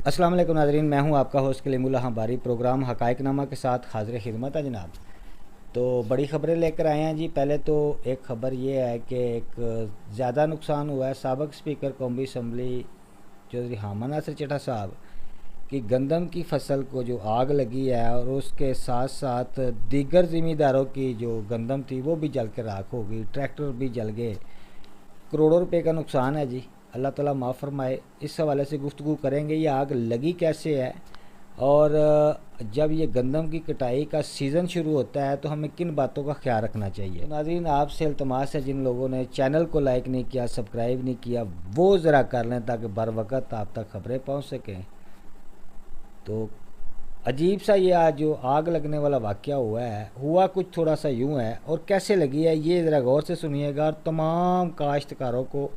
अस्सलाम वालेकुम नाज़रीन, मैं हूं आपका होस्ट कलीमुल्लाह हबारी। प्रोग्राम हकाइकनामा के साथ हाजिर खिदमत है जनाब। तो बड़ी ख़बरें लेकर आए हैं जी। पहले तो एक ख़बर ये है कि एक ज़्यादा नुकसान हुआ है साबिक़ स्पीकर कौमी असम्बली चौधरी हामा नासिर चट्टा साहब की गंदम की फसल को जो आग लगी है, और उसके साथ साथ दीगर ज़मींदारों की जो गंदम थी वो भी जल के राख हो गई, ट्रैक्टर भी जल गए। करोड़ों रुपए का नुकसान है जी। अल्लाह ताला माफ़ फरमाए। इस हवाले से गुफ्तगू करेंगे, ये आग लगी कैसे है, और जब ये गंदम की कटाई का सीज़न शुरू होता है तो हमें किन बातों का ख्याल रखना चाहिए। नाज़रीन, आपसे इल्तमास है, जिन लोगों ने चैनल को लाइक नहीं किया, सब्सक्राइब नहीं किया, वो ज़रा कर लें ताकि बर वक़्त आप तक ख़बरें पहुँच सकें। तो अजीब सा ये आज जो आग लगने वाला वाक़या हुआ है, हुआ कुछ थोड़ा सा यूँ है, और कैसे लगी है ये ज़रा गौर से सुनिएगा। और तमाम काश्तकारों को,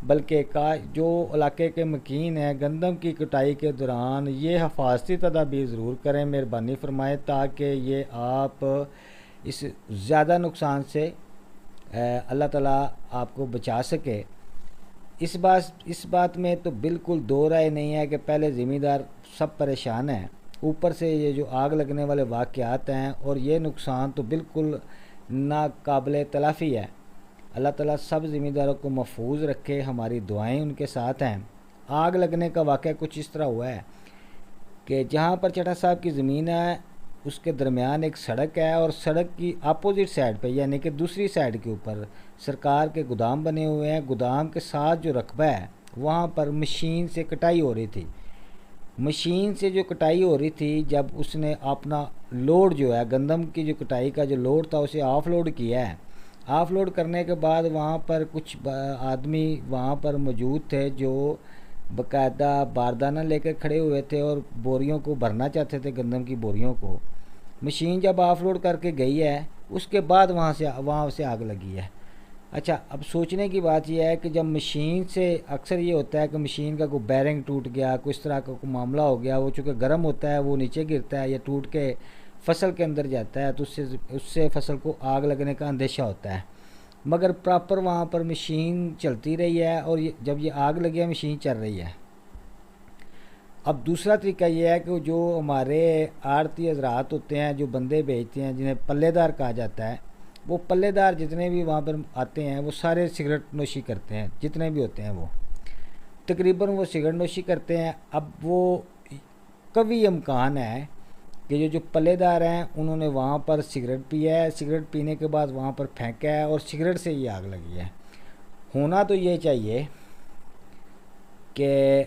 बल्कि का जो इलाके के मकीन हैं, गंदम की कटाई के दौरान ये हिफाजती तदाबीर ज़रूर करें, मेहरबानी फरमाएँ, ताकि ये आप इस ज़्यादा नुकसान से अल्लाह ताला आपको बचा सके। इस बात में तो बिल्कुल दो राय नहीं है कि पहले ज़िम्मेदार सब परेशान हैं, ऊपर से ये जो आग लगने वाले वाक़यात हैं, और ये नुकसान तो बिल्कुल नाकाबिले तलाफ़ी है। अल्लाह ताला सब ज़िम्मेदारों को महफूज रखे, हमारी दुआएं उनके साथ हैं। आग लगने का वाक़या कुछ इस तरह हुआ है कि जहाँ पर चट्टा साहब की ज़मीन है, उसके दरमियान एक सड़क है, और सड़क की अपोजिट साइड पे, यानी कि दूसरी साइड के ऊपर सरकार के गोदाम बने हुए हैं। गोदाम के साथ जो रकबा है, वहाँ पर मशीन से कटाई हो रही थी। मशीन से जो कटाई हो रही थी, जब उसने अपना लोड जो है, गंदम की जो कटाई का जो लोड था, उसे ऑफ लोड किया है। ऑफ लोड करने के बाद वहाँ पर कुछ आदमी वहाँ पर मौजूद थे जो बाकायदा बारदाना लेकर खड़े हुए थे और बोरियों को भरना चाहते थे, गंदम की बोरियों को। मशीन जब ऑफ लोड करके गई है, उसके बाद वहाँ से आग लगी है। अच्छा, अब सोचने की बात यह है कि जब मशीन से, अक्सर ये होता है कि मशीन का कोई बैरिंग टूट गया, कोई इस तरह का कोई मामला हो गया, वो चूँकि गर्म होता है, वो नीचे गिरता है या टूट के फसल के अंदर जाता है, तो उससे उससे फसल को आग लगने का अंदेशा होता है। मगर प्रॉपर वहाँ पर मशीन चलती रही है, और जब ये आग लगी है, मशीन चल रही है। अब दूसरा तरीका ये है कि जो हमारे आड़ती हजरात होते हैं, जो बंदे बेचते हैं, जिन्हें पल्लेदार कहा जाता है, वो पल्लेदार जितने भी वहाँ पर आते हैं, वो सारे सिगरेट नोशी करते हैं, जितने भी होते हैं वो तकरीबन वो सिगरेट नोशी करते हैं। अब वो कभी इम्कान है कि जो जो पल्लेदार हैं, उन्होंने वहाँ पर सिगरेट पिया है, सिगरेट पीने के बाद वहाँ पर फेंका है, और सिगरेट से ये आग लगी है। होना तो ये चाहिए कि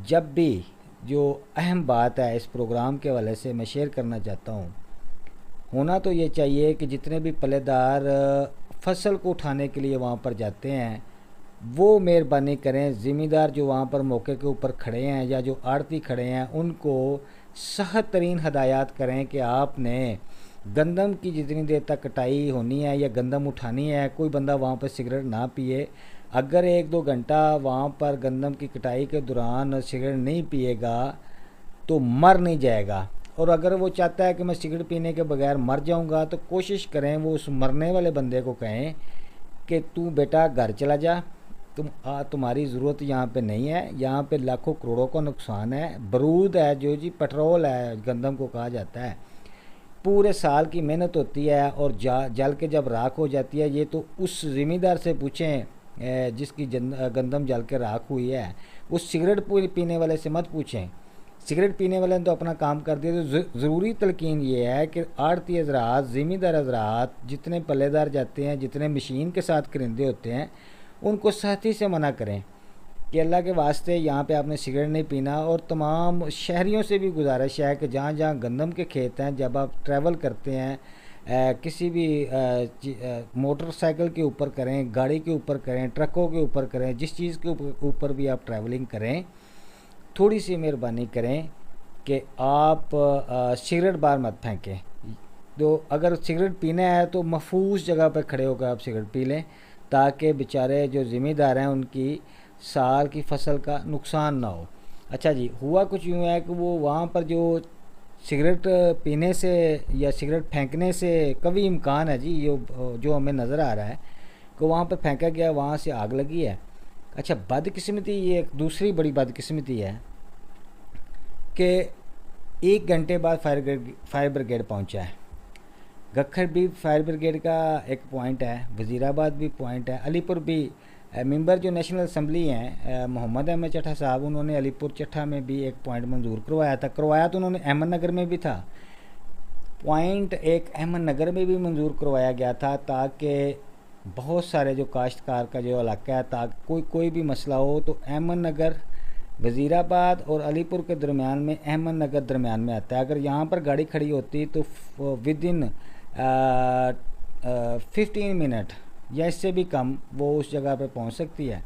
जब भी जो अहम बात है इस प्रोग्राम के हवाले से मैं शेयर करना चाहता हूँ, होना तो ये चाहिए कि जितने भी पल्लेदार फसल को उठाने के लिए वहाँ पर जाते हैं, वो मेहरबानी करें, ज़िम्मेदार जो वहाँ पर मौके के ऊपर खड़े हैं या जो आड़ती खड़े हैं, उनको सख्त तरीन हदायत करें कि आपने गंदम की जितनी देर तक कटाई होनी है या गंदम उठानी है, कोई बंदा वहाँ पर सिगरेट ना पिए। अगर 1-2 घंटा वहाँ पर गंदम की कटाई के दौरान सिगरेट नहीं पिएगा तो मर नहीं जाएगा। और अगर वो चाहता है कि मैं सिगरेट पीने के बगैर मर जाऊंगा, तो कोशिश करें वो उस मरने वाले बंदे को कहें कि तू बेटा घर चला जा, तुम्हारी ज़रूरत यहाँ पे नहीं है, यहाँ पे लाखों करोड़ों का नुकसान है। बरूद है जो जी, पेट्रोल है गंदम को कहा जाता है, पूरे साल की मेहनत होती है, और जल के जब राख हो जाती है, ये तो उस ज़िम्मेदार से पूछें जिसकी गंदम जल के राख हुई है। उस सिगरेट पीने वाले से मत पूछें। सिगरेट पीने वाले ने तो अपना काम कर दिया। तो ज़रूरी तलकीन ये है कि आड़ती हजरात, ज़िम्मेदार हजरात, जितने पल्लेदार जाते हैं, जितने मशीन के साथ करिंदे होते हैं, उनको सख्ती से मना करें कि अल्लाह के वास्ते यहाँ पे आपने सिगरेट नहीं पीना। और तमाम शहरियों से भी गुजारिश है कि जहाँ जहाँ गंदम के खेत हैं, जब आप ट्रैवल करते हैं, किसी भी मोटरसाइकिल के ऊपर करें, गाड़ी के ऊपर करें, ट्रकों के ऊपर करें, जिस चीज़ के ऊपर भी आप ट्रैवलिंग करें, थोड़ी सी मेहरबानी करें कि आप सिगरेट बाहर मत फेंकें। तो अगर सिगरेट पीना है तो महफूज जगह पर खड़े होकर आप सिगरेट पी लें, ताकि बेचारे जो ज़िम्मेदार हैं उनकी साल की फसल का नुकसान ना हो। अच्छा जी, हुआ कुछ यूँ है कि वो वहाँ पर जो सिगरेट पीने से या सिगरेट फेंकने से कभी इम्कान है जी, ये जो हमें नज़र आ रहा है कि वहाँ पर फेंका गया, वहाँ से आग लगी है। अच्छा, बदकिस्मती, ये एक दूसरी बड़ी बदकिस्मती है कि 1 घंटे बाद फायर ब्रिगेड पहुंचा है। गखर भी फायर ब्रिगेड का एक पॉइंट है, वज़ीराबाद भी पॉइंट है, अलीपुर भी। मेंबर जो नेशनल असम्बली हैं मोहम्मद अहमद चट्ठा साहब, उन्होंने अलीपुर चट्ठा में भी एक पॉइंट मंजूर करवाया था। करवाया तो उन्होंने अहमदनगर में भी था, पॉइंट एक अहमदनगर में भी मंजूर करवाया गया था, ताकि बहुत सारे जो काश्तकार का जो इलाका है, ताकि कोई भी मसला हो तो अहमदनगर, वज़ीराबाद और अलीपुर के दरमियान में अहमदनगर दरमियान में आता है। अगर यहाँ पर गाड़ी खड़ी होती तो विद इन 15 मिनट या इससे भी कम वो उस जगह पे पहुँच सकती है।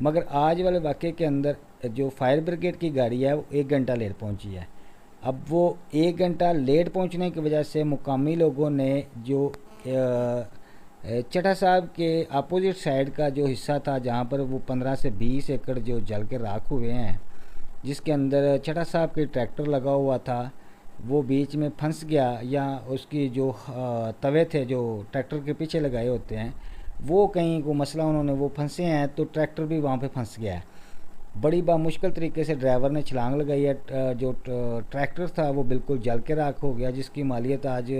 मगर आज वाले वाक़े के अंदर जो फायर ब्रिगेड की गाड़ी है वो 1 घंटा लेट पहुँची है। अब वो 1 घंटा लेट पहुँचने की वजह से मुकामी लोगों ने जो चट्ठा साहब के अपोजिट साइड का जो हिस्सा था, जहाँ पर वो 15 से 20 एकड़ जो जल के राख हुए हैं, जिसके अंदर चट्ठा साहब के ट्रैक्टर लगा हुआ था, वो बीच में फंस गया, या उसकी जो तवे थे जो ट्रैक्टर के पीछे लगाए होते हैं, वो कहीं को मसला उन्होंने वो फंसे हैं, तो ट्रैक्टर भी वहाँ पे फंस गया है। बड़ी बामुश्किल तरीके से ड्राइवर ने छलांग लगाई है। जो ट्रैक्टर था वो बिल्कुल जल के राख हो गया, जिसकी मालियत आज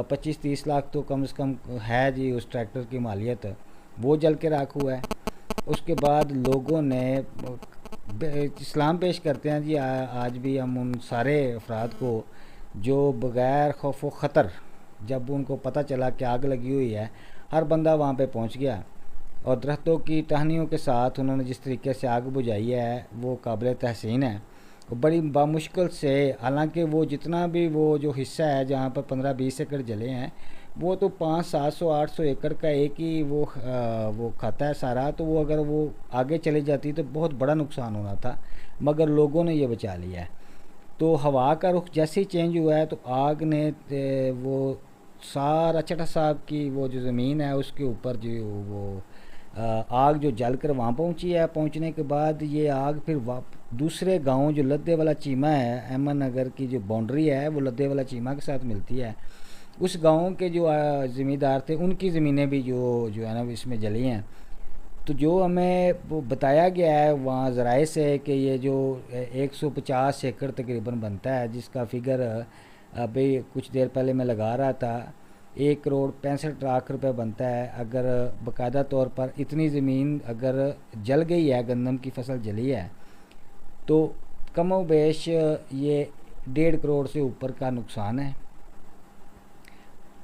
25-30 लाख तो कम से कम है जी। उस ट्रैक्टर की मालियत वो जल के राख हुआ है। उसके बाद लोगों ने इस्लाम पेश करते हैं जी। आज भी हम उन सारे अफराद को जो बग़ैर खौफ व ख़तर, जब उनको पता चला कि आग लगी हुई है, हर बंदा वहाँ पे पहुँच गया और दरख्तों की टहनियों के साथ उन्होंने जिस तरीके से आग बुझाई है वो काबिल तहसीन है। बड़ी बामुश्किल से, हालांकि वो जितना भी वो जो हिस्सा है जहाँ पर 15-20 एकड़ जले हैं, वो तो 500-700-800 एकड़ का एक ही वो खाता है सारा। तो वो अगर वो आगे चली जाती तो बहुत बड़ा नुकसान होना था, मगर लोगों ने ये बचा लिया है। तो हवा का रुख जैसे ही चेंज हुआ है तो आग ने वो सारा चट्ठा साहब की वो जो ज़मीन है उसके ऊपर जो वो आग जो जल कर वहाँ पहुँची है। पहुँचने के बाद ये आग फिर दूसरे गांव जो लद्दे वाला चीमा है, अहमदनगर की जो बाउंड्री है वो लद्दे वाला चीमा के साथ मिलती है। उस गांव के जो ज़मींदार थे उनकी ज़मीनें भी जो है ना इसमें जली हैं। तो जो हमें वो बताया गया है वहाँ ज़राए से कि ये जो 150 एकड़ तकरीबन बनता है, जिसका फिगर अभी कुछ देर पहले मैं लगा रहा था, 1,65,00,000 रुपये बनता है। अगर बाकायदा तौर पर इतनी ज़मीन अगर जल गई है, गंदम की फसल जली है, तो कमो बेश ये 1.5 करोड़ से ऊपर का नुकसान है।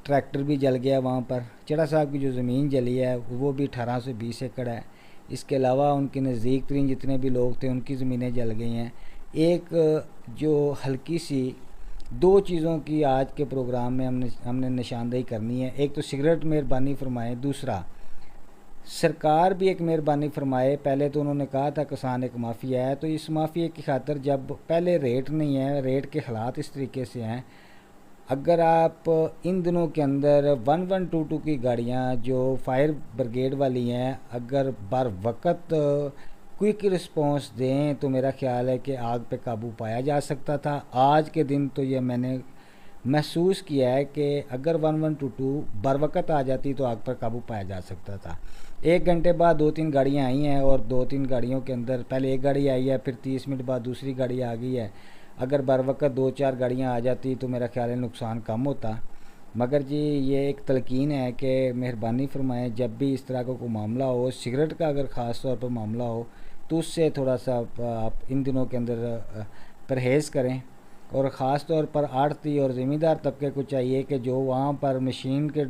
ट्रैक्टर भी जल गया वहाँ पर। चट्ठा साहब की जो ज़मीन जली है वो भी 18 से 20 एकड़ है। इसके अलावा उनके नज़दीक तरीन जितने भी लोग थे उनकी ज़मीनें जल गई हैं। एक जो हल्की सी 2 चीज़ों की आज के प्रोग्राम में हमने निशानदेही करनी है। एक तो सिगरेट मेहरबानी फरमाए, दूसरा सरकार भी एक मेहरबानी फरमाए। पहले तो उन्होंने कहा था किसान एक माफिया है, तो इस माफिया की खातर जब पहले रेट नहीं है, रेट के हालात इस तरीके से हैं, अगर आप इन दिनों के अंदर 1122 की गाड़ियां जो फायर ब्रिगेड वाली हैं अगर बर वक़्त क्विक रिस्पांस दें तो मेरा ख्याल है कि आग पे काबू पाया जा सकता था। आज के दिन तो ये मैंने महसूस किया है कि अगर 1122 बर वक़्त आ जाती तो आग पर काबू पाया जा सकता था। 1 घंटे बाद 2-3 गाड़ियाँ आई हैं और 2-3 गाड़ियों के अंदर पहले एक गाड़ी आई है, फिर 30 मिनट बाद दूसरी गाड़ी आ गई है। अगर बर वक़्त 2-4 गाड़ियाँ आ जाती तो मेरा ख्याल है नुकसान कम होता। मगर जी ये एक तलकीन है कि मेहरबानी फरमाएं, जब भी इस तरह का कोई मामला हो, सिगरेट का अगर ख़ास तौर पर मामला हो, तो उससे थोड़ा सा आप इन दिनों के अंदर परहेज़ करें। और ख़ास तौर पर आड़ती और ज़मींदार तबके को चाहिए कि जो वहाँ पर मशीन के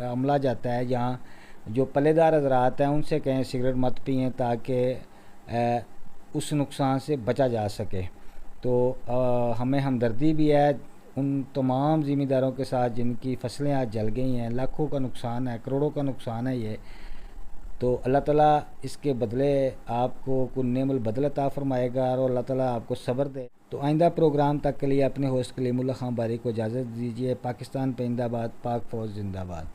अमला जाता है, जहाँ जो पल्लेदार हज़रात हैं उनसे कहें सिगरेट मत पिएँ, ताकि उस नुकसान से बचा जा सके। तो हमें हमदर्दी भी है उन तमाम ज़मींदारों के साथ जिनकी फसलें आज जल गई हैं। लाखों का नुकसान है, करोड़ों का नुकसान है ये। तो अल्लाह ताला इसके बदले आपको कुछ नेमल बदल अता फरमाएगा और अल्लाह ताला आपको सब्र दे। तो आइंदा प्रोग्राम तक के लिए अपने होस्ट कलीमुल्लाह खां बारी को इजाज़त दीजिए। पाकिस्तान पे जिंदाबाद, पाक फ़ौज जिंदाबाद।